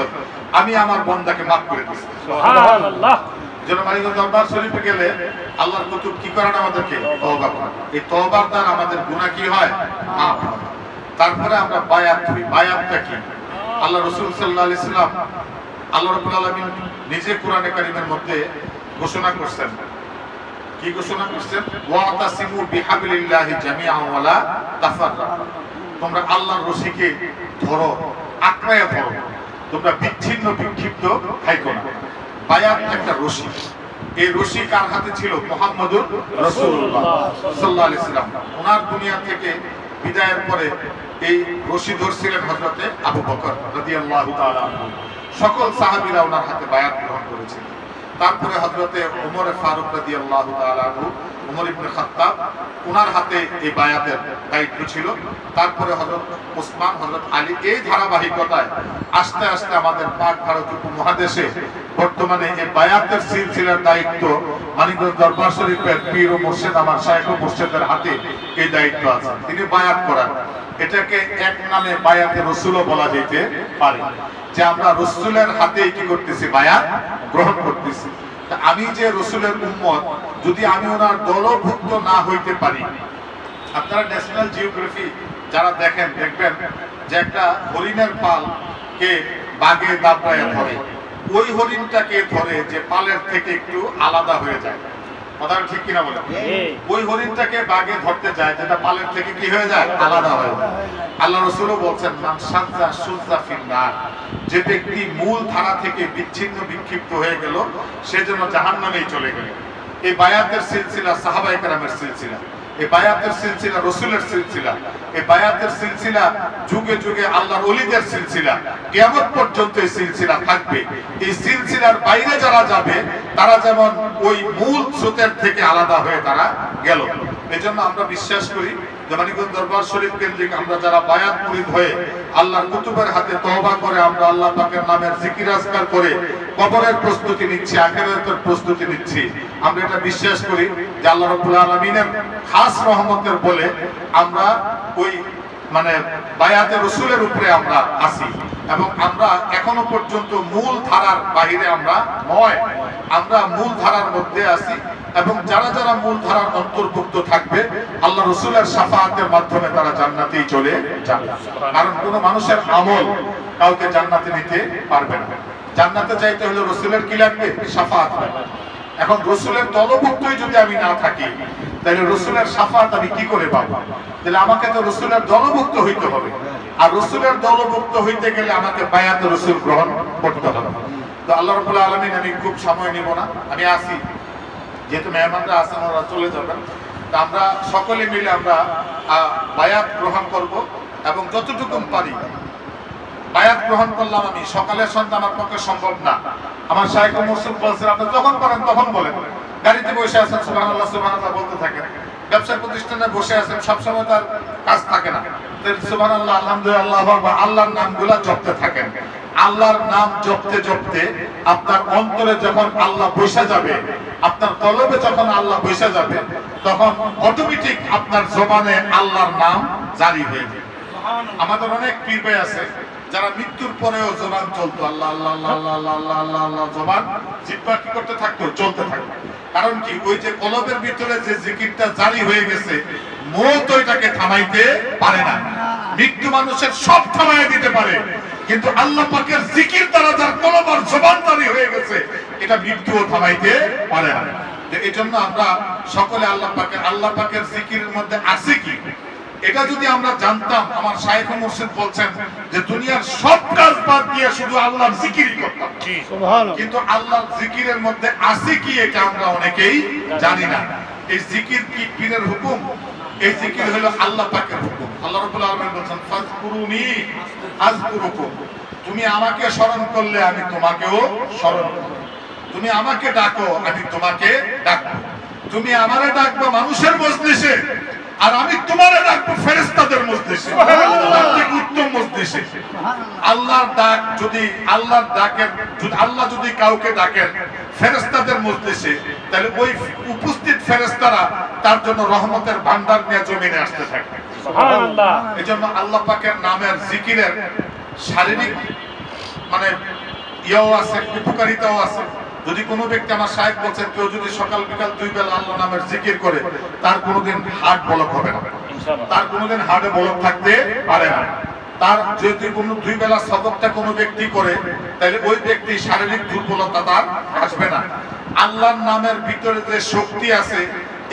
আমি আমার বান্দাকে maaf করে দিছি। সুবহানাল্লাহ। যেন মানিকগঞ্জ দরবার শরীফে গেলে আল্লাহর কুতুব কি করেন আমাদেরকে? তওবা করেন। এই তওবার দ্বারা আমাদের গুনাহ কি হয়? maaf হয়। তারপরে আমরা বায়াত করি। বায়াতটা কি? আল্লাহ রাসূল সাল্লাল্লাহু আলাইহি সাল্লাম আল্লাহ রাব্বুল আলামিন নিজে কোরআনে কারীমের মধ্যে ঘোষণা করছেন। কি ঘোষণা করছেন? ওয়াতাসিমু বিহাবলিল্লাহি জামিআন ওয়া লা তাফাররাকু, তোমরা আল্লাহর রশিকে ধরো, আঁকড়ায়া ধরো, তোমরা বিচ্ছিন্ন বিক্ষিপ্ত থাইকো না। বায়াত একটা রশি। এই রশি কার হাতে ছিল? মুহাম্মদুর রাসূলুল্লাহ সাল্লাল্লাহু আলাইহি সাল্লাম। ওনার দুনিয়া থেকে বিদায়ের পরে এই রশি ধরছিলেন হযরতে আবু বকর রাদিয়াল্লাহু তাআলা আনহু। সকল সাহাবীরা ওনার হাতে বায়াত গ্রহণ করেছিলেন। তারপরে হযরতে ওমর ফারুক রাদিয়াল্লাহু তাআলা আনহু, ওমর ইবনে খাত্তাব, ওনার হাতে এই বায়াতের দায়িত্ব ছিল। তারপরে হযরত ওসমান, হযরত আলী। এই ধারাবাহিকতায় আস্তে আস্তে আমাদের পাক ভারত উপমহাদেশে বর্তমানে এই বায়াতের সিলসিলার দায়িত্ব মানিকগঞ্জ দরবার শরীফের পীর ও মুর্শিদ আমার শাইখ ও মুর্শিদের হাতে এই দায়িত্ব আছে। তিনি বায়াত করান। এটাকে এক নামে বায়াতে রাসূলও বলা যেতে পারে, যে আমরা রাসূলের হাতে কি করতেছি? বায়াত গ্রহণ করতেছি। তা আমি যে রাসূলের উম্মত, যদি আমি ওনার দলভুক্ত না হইতে পারি, আপনারা ন্যাশনাল জিওগ্রাফি যারা দেখেন দেখবেন যে একটা হরিণের পাল কে বাঘে দাবড়ায় ধরে, ওই হরিণটাকে ধরে যে পালের থেকে একটু আলাদা হয়ে যায়। কথাটা ঠিক কিনা বলেন? ওই হরিণটাকে বাঘে ধরতে যায় যেটা পালের থেকে কি হয়ে যায়? আলাদা হয়ে যায়। আল্লাহ রাসূলও বলছেন মান শাজ্জা শুজ্জা ফিন নার, যে ব্যক্তি মূল ধারা থেকে বিচ্ছিন্ন বিক্ষিপ্ত হয়ে গেল সে যেন জাহান্নামেই চলে গেল। এই বায়াতের সিলসিলা সাহাবায়ে কেরামের সিলসিলা, এই বায়াতের সিলসিলা রাসূলের সিলসিলা, এই বায়াতের সিলসিলা যুগে যুগে আল্লাহর ওলিদের সিলসিলা, কিয়ামত পর্যন্ত এই সিলসিলা থাকবে। এই সিলসিলার বাইরে যারা যাবে তারা যেমন ওই মূল স্রোতের থেকে আলাদা হয়ে তারা গেল। এজন্য আমরা বিশ্বাস করি যে মানিকগঞ্জ দরবার শরীফ কেন্দ্রিক আমরা যারা বায়াত মুরিদ হয়ে আল্লাহর কুতুবের হাতে তওবা করে আমরা আল্লাহ পাকের নামের জিকির আজকার করে কবরের প্রস্তুতি নিচ্ছি, আখিরাতের প্রস্তুতি নিচ্ছি, আমরা এটা বিশ্বাস করি যে আল্লাহ রাব্বুল আলামিনের খাস রহমতের বলে আমরা ওই মানে বায়াতে রাসূলের উপরে আমরা আছি, এবং আমরা এখনো পর্যন্ত মূল ধারার বাইরে আমরা নয়, আমরা মূল ধারার মধ্যে আছি। এবং যারা যারা মূল ধারার অন্তর্ভুক্ত থাকবে আল্লাহ রাসূলের শাফাআতের মাধ্যমে তারা জান্নাতেই চলে যাবে। কারণ কোন মানুষের আমল কাউকে জান্নাতে নিতে পারবে না। জান্নাতে যাইতে হলে রাসূলের কি লাগবে? শাফাআত লাগবে। এখন রাসূলের দলভুক্তই যদি আমি না থাকি তাহলে রাসূলের শাফাআত আমি কি করে পাবো? তাহলে আমাকে তো রাসূলের দলভুক্ত হইতে হবে। আর রসুলের দলভুক্ত হইতে গেলে আমাকে বায়াত রসুল গ্রহণ করতে হবে। তো আল্লাহ রাব্বুল আলামিন, আমি খুব সময় নিব না, আমি আসি, যেহেতু মেহমানরা আছেন ওরা চলে যাবেন, তা আমরা সকলে মিলে আমরা বায়াত গ্রহণ করব এবং যতটুকু পারি বায়াত গ্রহণ করলাম। আমি সকালের সন্ধ্যা আমার পক্ষে সম্ভব না। আমার শাইখ মুর্শিদ বলছেন আপনি যখন পারেন তখন বলেন। গাড়িতে বসে আছেন সুবহানাল্লাহ সুবহানাল্লাহ বলতে থাকেন, ব্যবসা প্রতিষ্ঠানে বসে আছেন, সবসময় তার কাজ থাকে না, সুবহানাল্লাহ আলহামদুলিল্লাহ বা আল্লাহর নামগুলা জপতে থাকেন। আল্লাহর নাম জপতে জপতে আপনার অন্তরে যখন আল্লাহ বসে যাবে, আপনার কলবে যখন আল্লাহ বসে যাবে, তখন অটোমেটিক আপনার জবানে আল্লাহর নাম জারি হয়ে যাবে। আমাদের অনেক পীর ভাই আছে যারা মৃত্যুর পরেও জবান চলতো আল্লাহ আল্লাহ আল্লাহ আল্লাহ আল্লাহ আল্লাহ আল্লাহ, জবান জিহ্বা কি করতে থাকতো, চলতে থাকতো। কারণ কি, ওই যে কলবের ভিতরে যে জিকিরটা জারি হয়ে গেছে, মওত ওইটাকে থামাইতে পারে না। মৃত্যু মানুষের সব থামাইয়া দিতে পারে, কিন্তু আল্লাহ পাকের জিকির দ্বারা যার কলব আর জবান জারি হয়ে গেছে, এটা মৃত্যুও থামাইতে পারে না। এই জন্য আমরা সকলে আল্লাহ পাকের জিকিরের মধ্যে আছে কি, এটা যদি আমরা জানতাম। আমার শাইখ মুর্শিদ বলছেন যে দুনিয়ার সব কাজ বাদ দিয়ে শুধু আল্লাহর জিকিরই করতাম, কিন্তু আল্লাহর জিকিরের মধ্যে আছে কি এটা আমরা অনেকেই জানি না। এই জিকির কি পীরের হুকুম? এই জিকির হলো আল্লাহ পাকের হুকুম। আল্লাহ রাব্বুল আলামিন বলেন ফাযকুরুনি আযকুরুকুম, তুমি আমাকে স্মরণ করলে আমি তোমাকেও স্মরণ করব। তুমি আমাকে ডাকো আমি তোমাকে ডাকবো। তুমি আমারে ডাকবো মানুষের মজলিসে, আর আমি তোমারে ডাকবো ফেরেশতাদের মজলিসে, উত্তম মজলিসে। আল্লাহর ডাক যদি আল্লাহ যদি কাউকে ডাকেন ফেরেশতাদের মজলিসে, তাহলে ওই উপস্থিত ফেরেশতারা তার জন্য রহমতের ভান্ডার নিয়ে জমিনে আসতে থাকে। সুবহানাল্লাহ। এজন্য আল্লাহ পাকের নামের জিকিরের শারীরিক মানে ইয়েও আছে, উপকারিতাও আছে। যদি কোনো ব্যক্তি, আমার শাইখ বলছেন, কেউ যদি সকাল বিকাল 2 বেলা আল্লাহ নামের জিকির করে, তার কোনোদিন হার্ট ব্লক হবে না, তার কোনোদিন হার্টে ব্লক থাকতে পারে না। তার যদি কোনো 2 বেলা সদকটা কোনো ব্যক্তি করে, তাহলে ওই ব্যক্তি শারীরিক দুর্বলতা তার আসবে না। আল্লাহর নামের ভিতরে যে শক্তি আছে,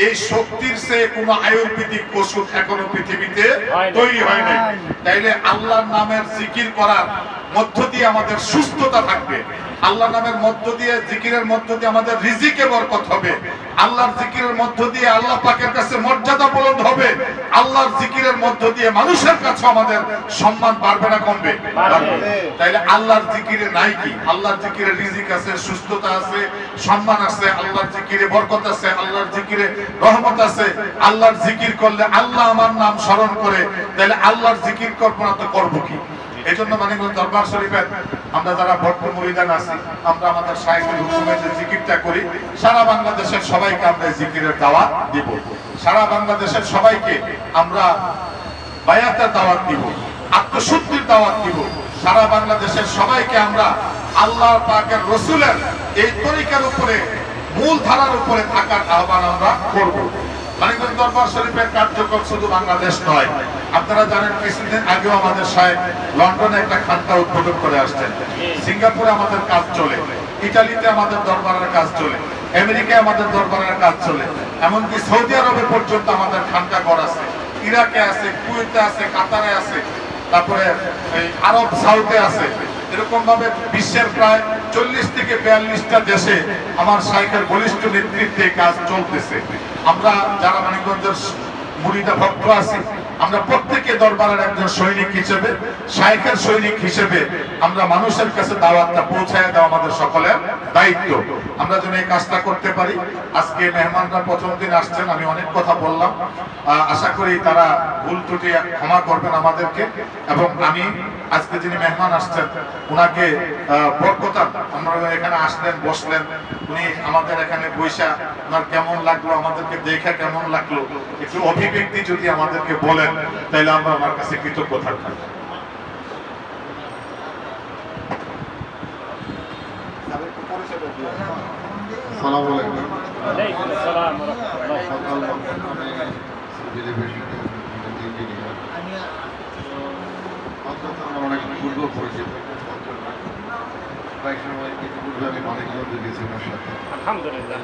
এই শক্তির চেয়ে কোনো আয়ুর্বেদিক ওষুধ এখনো পৃথিবীতে তৈরি হয় নাই। তাইলে আল্লাহর নামের জিকির করার মধ্য দিয়ে আমাদের সুস্থতা থাকবে। আল্লাহ নামের মধ্য দিয়ে, জিকিরের মধ্য দিয়ে আমাদের রিজিকে বরকত হবে। আল্লাহর জিকিরের মধ্য দিয়ে আল্লাহ পাকের কাছে মর্যাদা বুলন্দ হবে। আল্লাহর জিকিরের মধ্য দিয়ে মানুষের কাছে আমাদের সম্মান বাড়বে না কমবে? তাইলে আল্লাহর জিকিরে নাই কি? আল্লাহর জিকিরে রিজিক আছে, সুস্থতা আছে, সম্মান আছে, আল্লাহর জিকিরে বরকত আছে, আল্লাহর জিকিরে রহমত আছে। আল্লাহর জিকির করলে আল্লাহ আমার নাম স্মরণ করে, তাহলে আল্লাহর জিকির করব না তো করবো কি? এই জন্য মানিকগঞ্জ দরবার শরীফের আমরা যারা ভক্ত মুরিদান আছি, আমরা আমাদের শাইখের হুকুমে যে জিকিরটা করি, সারা বাংলাদেশের সবাইকে আমরা জিকিরের দাওয়াত দিব। সারা বাংলাদেশের সবাইকে আমরা বায়াতের দাওয়াত দিব, আত্মশুদ্ধির দাওয়াত দিব। সারা বাংলাদেশের সবাইকে আমরা আল্লাহ পাকের রসুলের এই তরিকার উপরে, মূল ধারার উপরে থাকার আহ্বান আমরা করব। মানিকগঞ্জ দরবার শরীফের কার্যক্রম শুধু বাংলাদেশ নয়, আপনারা জানেন কিছুদিন আগেও আমাদের সাহেব লন্ডনে একটা খানকা উদ্বোধন করে আসছেন। সিঙ্গাপুরে আমাদের কাজ চলে, ইটালিতে আমাদের দরবারের কাজ চলে, আমেরিকায় আমাদের দরবারের কাজ চলে, এমনকি সৌদি আরবে পর্যন্ত আমাদের খানকা ঘর আছে, ইরাকে আছে, কুয়েতে আছে, কাতারে আছে, তারপরে এই আরব সাউথে আছে। এরকম ভাবে বিশ্বের প্রায় 40 থেকে 42টা দেশে আমার শাইখের বলিষ্ঠ নেতৃত্বে কাজ চলতেছে। আমরা যারা মানিকগঞ্জের মুরিদা ভক্ত আছি, আমরা প্রত্যেকে দরবারের একজন সৈনিক হিসেবে, শাইখের সৈনিক হিসেবে আমরা মানুষের কাছে দাওয়াতটা পৌঁছায় দেওয়া আমাদের সকলের দায়িত্ব। আমরা যেন এই কাজটা করতে পারি। আজকে মেহমানরা প্রথম দিন আসছেন, আমি অনেক কথা বললাম, আশা করি তারা ভুল ত্রুটি ক্ষমা করবেন আমাদেরকে। এবং আমি আজকে যিনি মেহমান আসছেন ওনাকে বরকতান, আমরা এখানে আসলেন, বসলেন, উনি আমাদের এখানে বৈশা ওনার কেমন লাগলো, আমাদেরকে দেখে কেমন লাগলো, একটু অভিব্যক্তি যদি আমাদেরকে বলেন, তাহলে আমরা আমার কাছে কৃতজ্ঞ থাকবো। আসসালামু আলাইকুম। ওয়ালাইকুম আসসালাম ওয়া রাহমাতুল্লাহ। অনেক পূর্ব পরিচিত, প্রায় সময় ইতিপূর্বে আমি মানিকগঞ্জে গেছি ওনার সাথে, আলহামদুলিল্লাহ।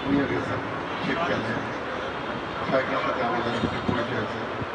উনিও গেছেন শীতকালে, শাইখের সাথে আমাদের পরিচয় আছে।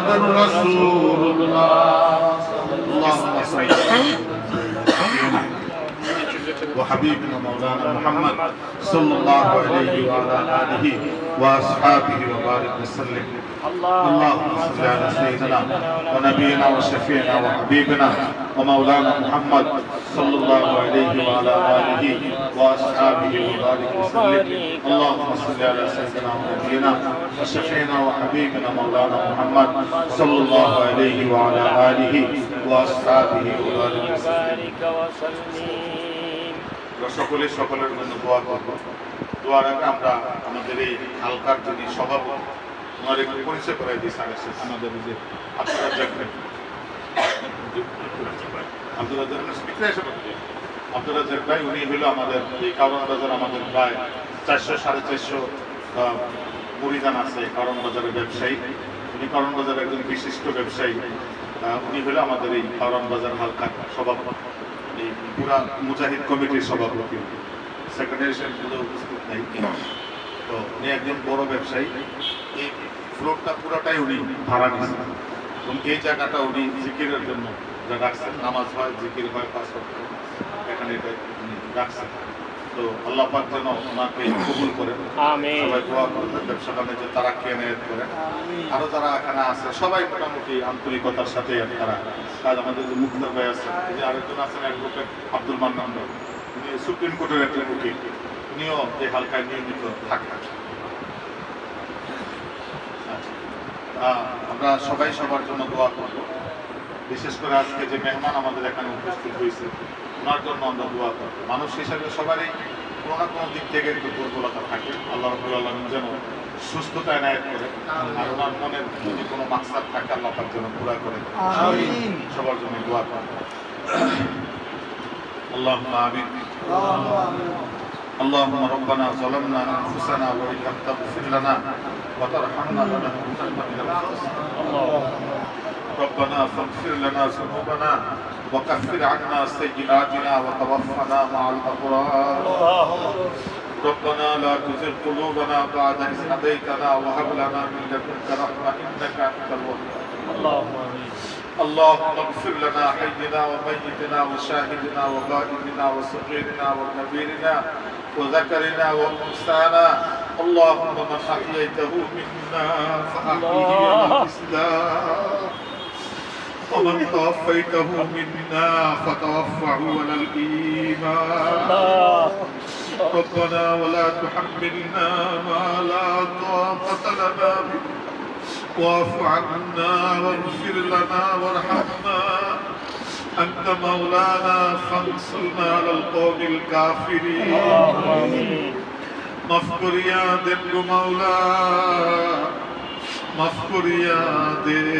মুহাম্মাদুর রাসূলুল্লাহ اللهم صل وحبيبنا مولانا محمد صلى الله عليه وعلى آله وأصحابه وبارك وسلم اللهم صل على سيدنا ونبينا وشفيعنا وحبيبنا ومولانا محمد صلى الله عليه وعلى آله وأصحابه وبارك وسلم اللهم صل على سيدنا ونبينا وشفيعنا وحبيبنا مولانا محمد صلى الله عليه وعلى آله وأصحابه وبارك وسلم সকলে সকলের জন্য দোয়া করব। দোয়ার আগে আমরা আমাদের এই হালকার যিনি সভাপতি ওনার একটু পরিচয় করাই দিই স্যার আমাদের যে আপনারা দেখবেন আপনারা দেখবেন উনি হলো আমাদের এই কারণ বাজার আমাদের প্রায় 400-450 মুরিদান আছে কারণ বাজারের ব্যবসায়ী। উনি কারণ বাজারের একজন বিশিষ্ট ব্যবসায়ী। উনি হলো আমাদের এই কারণ বাজার হালকার সভাপতি, এই পুরা মুজাহিদ কমিটির সভাপতি। সেক্রেটারি সাহেব উপস্থিত নেই, তো উনি একজন বড় ব্যবসায়ী। এই ফ্লোরটা পুরাটাই উনি ভাড়া নিয়েছেন এবং এই জায়গাটা উনি জিকিরের জন্য যা রাখছেন, নামাজ হয়, জিকির হয়, পাঁচ ওয়াক্ত, এখানে এটা উনি রাখছেন। তো আল্লাহ পাক যেন ওনাকে কবুল করেন, সবাই দোয়া করবেন, ব্যবসা বাণিজ্যে তারা কেনায়ত করেন। আরো যারা এখানে আছে সবাই মোটামুটি আন্তরিকতার সাথে তারা কাজ। আমাদের যে মুক্তার ভাই আছেন, যে আরেকজন আছেন অ্যাডভোকেট আব্দুল মান্নান, উনি সুপ্রিম কোর্টের একজন উকিল, উনিও এই হালকায় নিয়মিত থাকেন। আমরা সবাই সবার জন্য দোয়া করব। বিশেষ করে আজকে যে মেহমান আমাদের এখানে উপস্থিত হয়েছে ওনার জন্য আমরা দোয়া করব। মানুষ হিসাবে সবারই কোনো না কোনো দিক থেকে একটু দুর্বলতা থাকে। আল্লাহ রাব্বুল আলামিন যেন সুস্থতা এনায়েত করে, আর ওনার মনের যদি কোনো মাকসাদ থাকে আল্লাহ পাক যেন পুরা করে। সবার জন্য দোয়া করব। আল্লাহুম্মা আমিন। اللهم ربنا ظلمنا أنفسنا وإن لم تغفر لنا وترحمنا لنكونن من الخاسرين ربنا فاغفر لنا ذنوبنا وكفر عنا سيئاتنا وتوفنا مع الأبرار ربنا لا تزغ قلوبنا بعد إذ هديتنا وهب لنا من لدنك رحمة إنك أنت الوهاب اللهم اغفر لنا حينا وميتنا وشاهدنا وغائبنا وصغيرنا وكبيرنا وذكرنا وانثانا اللهم من احييته منا فاحيه على الاسلام ومن توفيته منا فتوفه على الايمان ربنا ولا تحملنا ما لا طاقه لنا به واعف عنا واغفر لنا وارحمنا أنت مولانا فانصرنا على القوم الكافرين مغفر يا دل مولا مغفر يا دل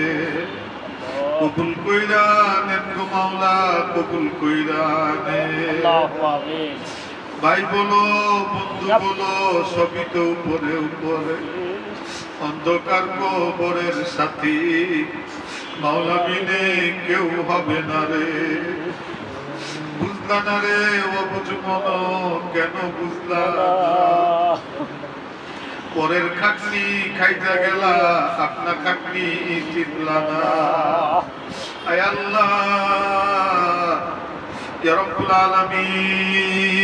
কবুল কইরা নেন গো মাওলা কবুল কইরা নেন। ভাই বলো বন্ধু বলো সবই তো উপরে উপরে, অন্ধকার কবরের সাথী মাওলা বিনে কেউ হবে না রে। বুঝলা না রে অবুঝ মন কেন বুঝলা না? পরের খাটনি খাইতে গেলা আপনা খাটনি চিনলা না। আয় আল্লাহ ইয়া রাব্বুল আলামিন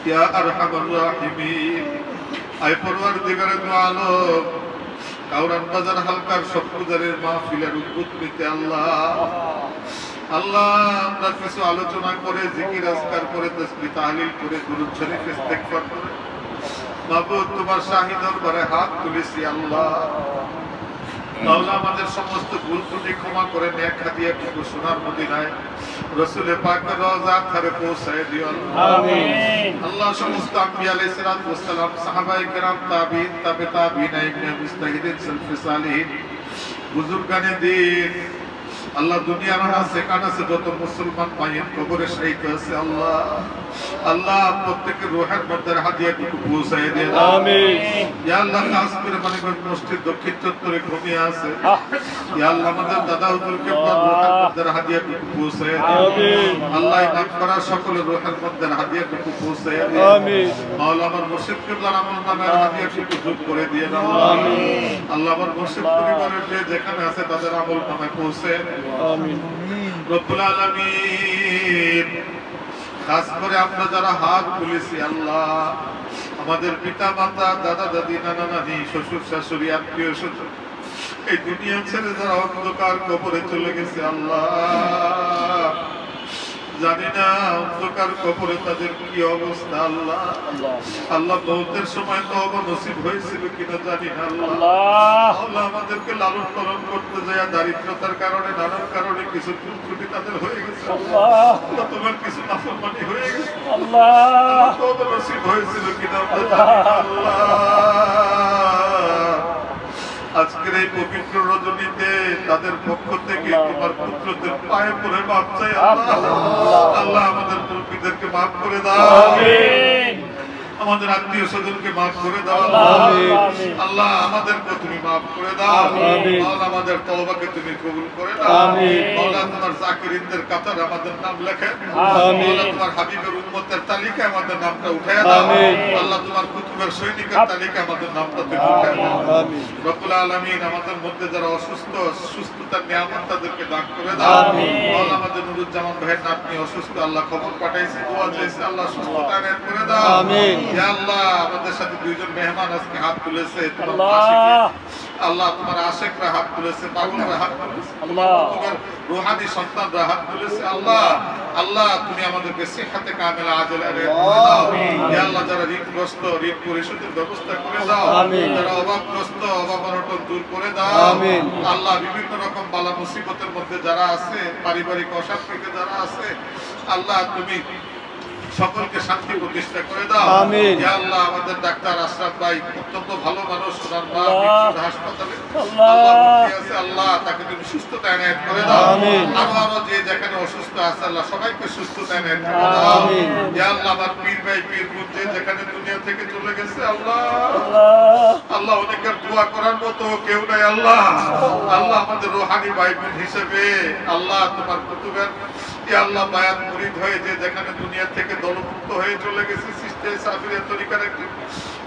ইয়া আরহামার রাহিমিন, আয় পরওয়ারদিগারে দু আলম কাউরান বাজার হালকার সব পূজারের মাহফিলের উদ্বুদ্ধতে আল্লাহ আল্লাহ আমরা কিছু আলোচনা করে জিকির আজকার করে তাসবিহ তাহলিল করে দুরূদ শরীফ ইস্তেগফার করে মাবুদ তোমার শাহী দরবারে হাত তুলেছি আল্লাহ। মাওলা আমাদের সমস্ত ভুল ত্রুটি ক্ষমা করে নেক হাদিয়া টুকু সোনার মদিনায় রাসূলে পাকের রওজা ধারে পৌঁছায় দিও আমিন। আল্লাহ সমস্ত আম্বিয়া আলাইহিস সালাতু ওয়াস সালাম সাহাবায়ে কেরাম তাবিঈন তাবে তাবিঈন ইবনে মুস্তাহিদিন সালফে সালিহিন বুজুর্গানে দ্বীন আল্লাহ দুনিয়ার আনাচে কানাচে যত মুসলমান মায়ের কবরে শহীদ আছে আল্লাহ আল্লাহ প্রত্যেকের রূহের মধ্যে হাদিয়াটুকু পৌঁছায় দেন আমিন ইয়া আল্লাহ খাস করে মানিকগঞ্জ মসজিদ দক্ষিণ চত্বরে ঘুমিয়ে আছে ইয়া আল্লাহ আমাদের দাদা হুজুরকে রূহের মধ্যে হাদিয়াটুকু পৌঁছায় দেন আমিন আল্লাহ নাম করা সকলের রূহের মধ্যে হাদিয়াটুকু পৌঁছায় দেন আমিন মাওলানা আমার মুর্শিদ কিবলার আমল নামের হাদিয়াটুকু যোগ করে দিয়ে দাও আমিন আল্লাহ আমার মুর্শিদ পরিবারের যে যেখানে আছে তাদের আমল নামে পৌঁছে আমিন রব্বুল আলামিন খাস করে আমরা যারা হাত তুলেছি আল্লাহ আমাদের পিতা মাতা দাদা দাদি নানা নানি শ্বশুর শাশুড়ি আত্মীয় স্বজন এই দুনিয়া ছেড়ে যারা অন্ধকার কবরে চলে গেছে আল্লাহ জানি না অন্ধকার কবরে তাদের কি অবস্থা আল্লাহ আল্লাহ মৌতের সময় তো নসিব হয়েছিল কিনা জানি না আল্লাহ আল্লাহ আমাদেরকে লালন পালন করতে যায় দারিদ্রতার কারণে নানান কারণে কিছু ত্রুটি তাদের হয়ে গেছে আল্লাহ তোমার কিছু নাফরমানি হয়ে গেছে আল্লাহ তো নসিব হয়েছিল কিনা আমরা জানি না আল্লাহ আজকের এই পবিত্র রজনীতে তাদের পক্ষ থেকে তোমার পুত্রদের পায়ে পড়ে মাপ চাই আল্লাহ আমাদের মুরব্বীদেরকে মাফ করে দাও আমিন আমাদের আত্মীয় স্বজনকে মাফ করে দাও আল্লাহ আমাদেরকে তুমি মাফ করে দাও আল্লাহ আমাদের তওবাকে তুমি কবুল করে দাও আল্লাহ তোমার জাকিরিনদের কাতারে আমাদের নাম লেখেন আল্লাহ তোমার হাবিবের উম্মতের তালিকায় আমাদের নামটা উঠায় দাও আল্লাহ তোমার কুতুবের সৈনিকের তালিকায় আমাদের নামটা তুমি উঠায় দাও রব্বুল আলামিন আমাদের মধ্যে যারা অসুস্থ সুস্থতার নিয়ামত তাদেরকে দান করে দাও আল্লাহ আমাদের নুরুজ্জামান ভাইয়ের নাতনি অসুস্থ আল্লাহ খবর পাঠাইছে দোয়া চাইছে আল্লাহ সুস্থতা এনে করে দাও আমিন ইয়া আল্লাহ আমাদের সাথে দুইজন মেহমান আজকে হাত তুলেছে আল্লাহ তোমার আশিকরা হাত তুলেছে পাগলরা হাত তুলেছে আল্লাহ তোমার রূহানি সন্তানরা হাত তুলেছে আল্লাহ আল্লাহ তুমি আমাদেরকে সিহাতে কামেলা আজল আরে দাও ইয়া আল্লাহ যারা ঋণগ্রস্ত ঋণ পরিশোধের ব্যবস্থা করে দাও যারা অভাবগ্রস্ত অভাব অনটন দূর করে দাও আমিন আল্লাহ বিভিন্ন রকম বালা মুসিবতের মধ্যে যারা আছে পারিবারিক অশান্তিতে যারা আছে আল্লাহ তুমি সকলকে শান্তি প্রতিষ্ঠা করে দাও আমিন ইয়া আল্লাহ আমাদের ডাক্তার আশরাফ ভাই অত্যন্ত ভালো মানুষ ওনার মা মৃত্যুর হাসপাতালে আল্লাহ ভর্তি আছে আল্লাহ তাকে তুমি সুস্থতা এনায়েত করে দাও আমিন আরো যে যেখানে অসুস্থ আছে আল্লাহ সবাইকে সুস্থতা এনায়েত করে দাও আমিন ইয়া আল্লাহ আমার পীর ভাই পীর বোন যে যেখানে দুনিয়া থেকে চলে গেছে আল্লাহ আল্লাহ অনেকের দোয়া করার মতো কেউ নাই আল্লাহ আল্লাহ আমাদের রূহানি ভাই বোন হিসেবে আল্লাহ তোমার কুতুবের ইয়া আল্লাহ বায়াত মুরিদ হয়ে যে যেখানে দুনিয়া থেকে দলমুক্ত হয়ে চলে গেছে সৃষ্টি সাফিরের তরিকার একটি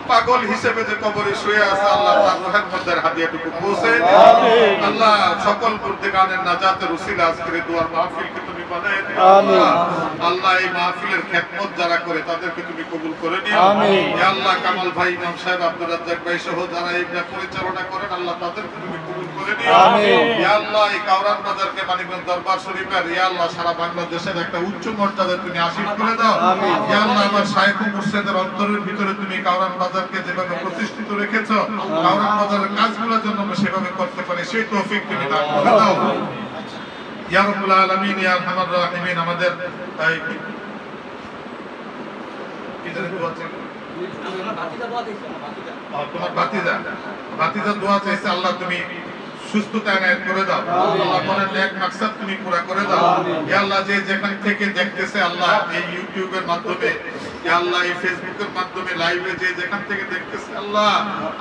পাগল হিসেবে যে কবরে শুয়ে আছে আল্লাহ তার রূহের মধ্যে হাদিয়াটুকু পৌঁছে আমিন আল্লাহ সকল মুর্দিগানের নাজাতের উসিলা আজকের দোয়ার মাহফিলকে তুমি বানায় দিও আমিন আল্লাহ এই মাহফিলের খেদমত যারা করে তাদেরকে তুমি কবুল করে নিও আমিন ইয়া আল্লাহ কামাল ভাই ইমাম সাহেব আব্দুর রাজ্জাক ভাই সহ যারা এইটা পরিচালনা করেন আল্লাহ তাদেরকে তুমি কবুল করে নিও আমিন ইয়া আল্লাহ এই কাওরান বাজারকে মানিকগঞ্জ দরবার শরীফের ইয়া আল্লাহ সারা বাংলাদেশের একটা উচ্চ মর্যাদা তুমি আসীন করে দাও আমিন ইয়া আল্লাহ আমার শায়েখ ও মুর্শিদের অন্তরের ভিতরে তুমি কাওরান বাজারকে যেভাবে প্রতিষ্ঠিত রেখেছো কাওরান বাজারের কাজগুলোর জন্য আমরা সেভাবে করতে পারি সেই তৌফিক তুমি দান করে দাও ইয়া রাব্বুল আলামিন ইয়া আরহামার রাহিমিন আমাদের এই কি জানি দোয়া চাই তোমার বাতিজা দোয়া চাইছে আল্লাহ তুমি সুস্থতা এনায়েত করে দাও আল্লাহ মনের নেক মাকসাদ তুমি পুরা করে দাও ইয়া আল্লাহ যে যেখান থেকে দেখতেছে আল্লাহ এই ইউটিউবের মাধ্যমে ইয়া আল্লাহ এই ফেসবুকের মাধ্যমে লাইভে যে যেখান থেকে দেখতেছে আল্লাহ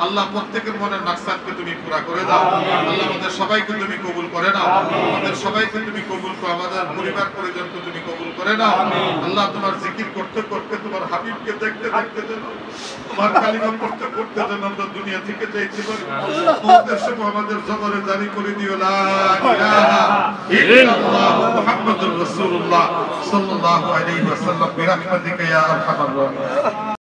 আল্লাহ প্রত্যেকের মনের মাকসাদকে তুমি পুরা করে দাও আল্লাহ আমাদের সবাইকে তুমি কবুল করে নাও আমাদের সবাইকে তুমি কবুল করো আমাদের পরিবার পরিজনকে তুমি কবুল করে নাও আল্লাহ তোমার জিকির করতে করতে তোমার হাবিবকে দেখতে দেখতে যেন তোমার কালিমা পড়তে পড়তে যেন আমরা দুনিয়া থেকে যাইতে পারি আমাদের সব আমাদের জবরে জারি করে দিও লা ইলাহা ইল্লাল্লাহ মুহাম্মাদুর রাসূলুল্লাহ সাল্লাল্লাহু আলাইহি ওয়াসাল্লাম বিরহমাতিকা ইয়া আরহামার রাহিমিন।